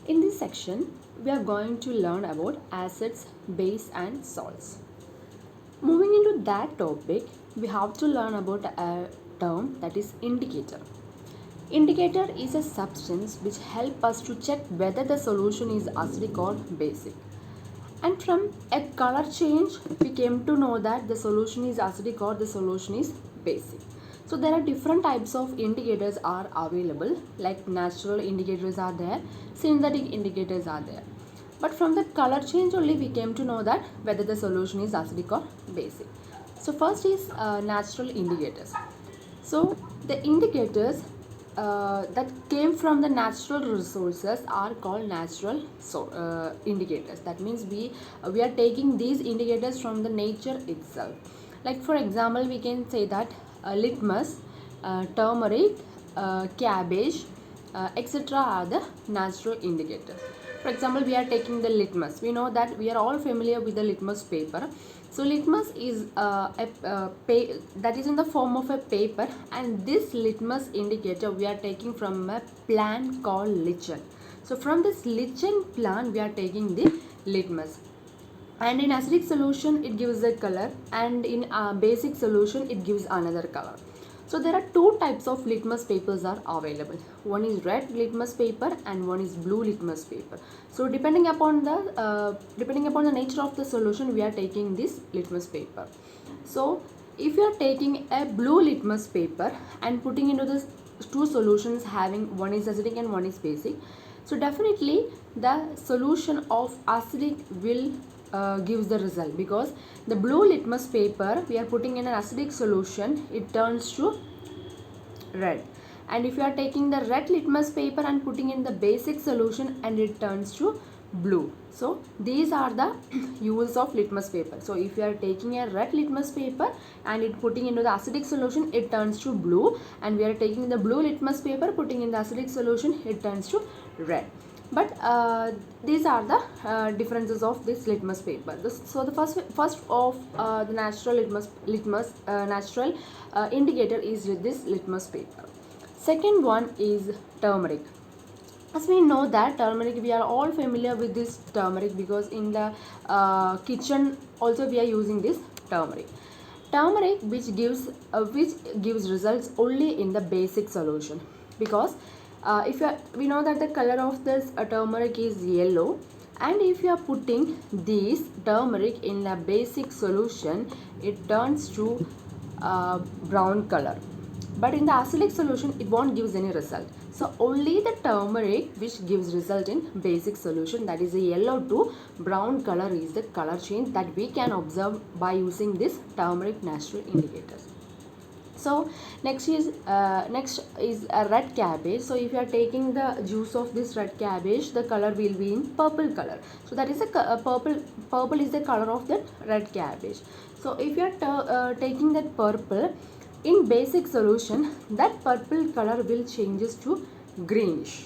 In this section, we are going to learn about acids, base and salts. Moving into that topic, we have to learn about a term that is indicator. Indicator is a substance which helps us to check whether the solution is acidic or basic. And from a color change, we came to know that the solution is acidic or the solution is basic. So there are different types of indicators are available, like natural indicators are there, synthetic indicators are there. But from the color change only we came to know that whether the solution is acidic or basic. So first is natural indicators. So the indicators that came from the natural resources are called natural indicators. That means we are taking these indicators from the nature itself. Like for example, we can say that litmus, turmeric, cabbage, etc. are the natural indicators. For example, we are taking the litmus. We know that we are all familiar with the litmus paper. So litmus is that is in the form of a paper, and this litmus indicator we are taking from a plant called lichen. So from this lichen plant we are taking the litmus, and in acidic solution it gives a color, and in basic solution it gives another color. So there are two types of litmus papers are available. One is red litmus paper and one is blue litmus paper. So depending upon the nature of the solution, we are taking this litmus paper. So if you are taking a blue litmus paper and putting into the two solutions having one is acidic and one is basic, so definitely the solution of acidic will gives the result, because the blue litmus paper we are putting in an acidic solution, it turns to red. And if you are taking the red litmus paper and putting in the basic solution, and it turns to blue. So these are the use of litmus paper. So if you are taking a red litmus paper and it putting into the acidic solution, it turns to blue, and we are taking the blue litmus paper putting in the acidic solution, it turns to red. But these are the differences of this litmus paper. So the first of the natural natural indicator is this litmus paper. Second one is turmeric. As we know that turmeric, we are all familiar with this turmeric, because in the kitchen also we are using this turmeric. Turmeric which gives results only in the basic solution, because we know that the color of this turmeric is yellow, and if you are putting this turmeric in a basic solution, it turns to brown color. But in the acidic solution, it won't give any result. So only the turmeric which gives result in basic solution, that is a yellow to brown color, is the color change that we can observe by using this turmeric natural indicators. So next is a red cabbage. So if you are taking the juice of this red cabbage, the color will be in purple color. So that is a purple is the color of that red cabbage. So if you are taking that purple in basic solution, that purple color will changes to greenish.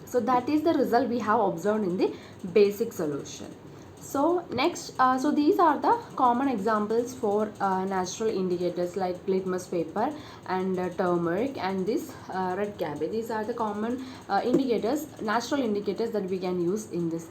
So that is the result we have observed in the basic solution. So next, so these are the common examples for natural indicators, like litmus paper and turmeric and this red cabbage. These are the common indicators, natural indicators that we can use in this.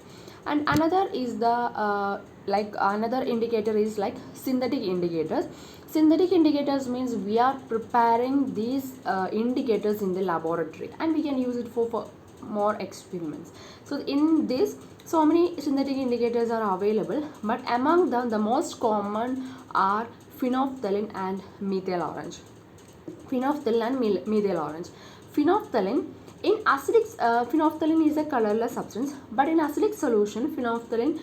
And another is the another indicator is like synthetic indicators. Synthetic indicators means we are preparing these indicators in the laboratory, and we can use it for more experiments. So in this, so many synthetic indicators are available, but among them the most common are phenolphthalein and methyl orange. Phenolphthalein and methyl orange. Phenolphthalein, in acidic phenolphthalein is a colorless substance, but in acidic solution phenolphthalein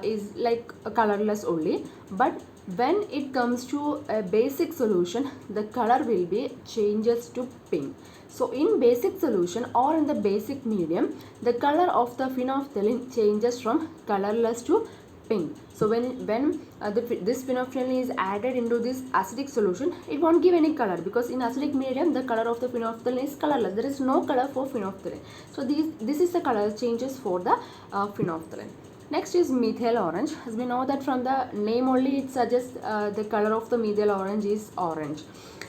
is like a colorless only. But when it comes to a basic solution, the color will be changes to pink. So in basic solution or in the basic medium, the color of the phenolphthalein changes from colorless to pink. So when this phenolphthalein is added into this acidic solution, it won't give any color, because in acidic medium the color of the phenolphthalein is colorless. There is no color for phenolphthalein. So this is the color changes for the phenolphthalein. Next is methyl orange. As we know that from the name only, it suggests the color of the methyl orange is orange.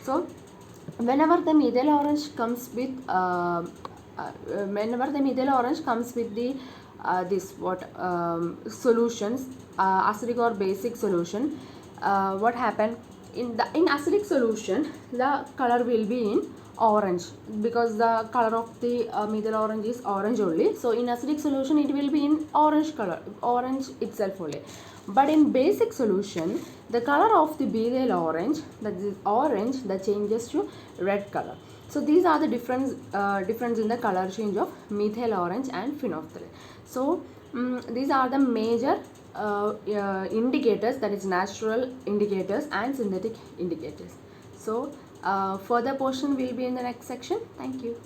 So whenever the methyl orange comes with whenever the methyl orange comes with the solutions, acidic or basic solution, what happen in acidic solution, the color will be in orange, because the color of the methyl orange is orange only. So in acidic solution it will be in orange color, orange itself only. But in basic solution, the color of the methyl orange, that is orange, that changes to red color. So these are the difference in the color change of methyl orange and phenolphthalein. So these are the major indicators, that is natural indicators and synthetic indicators. So further portion will be in the next section. Thank you.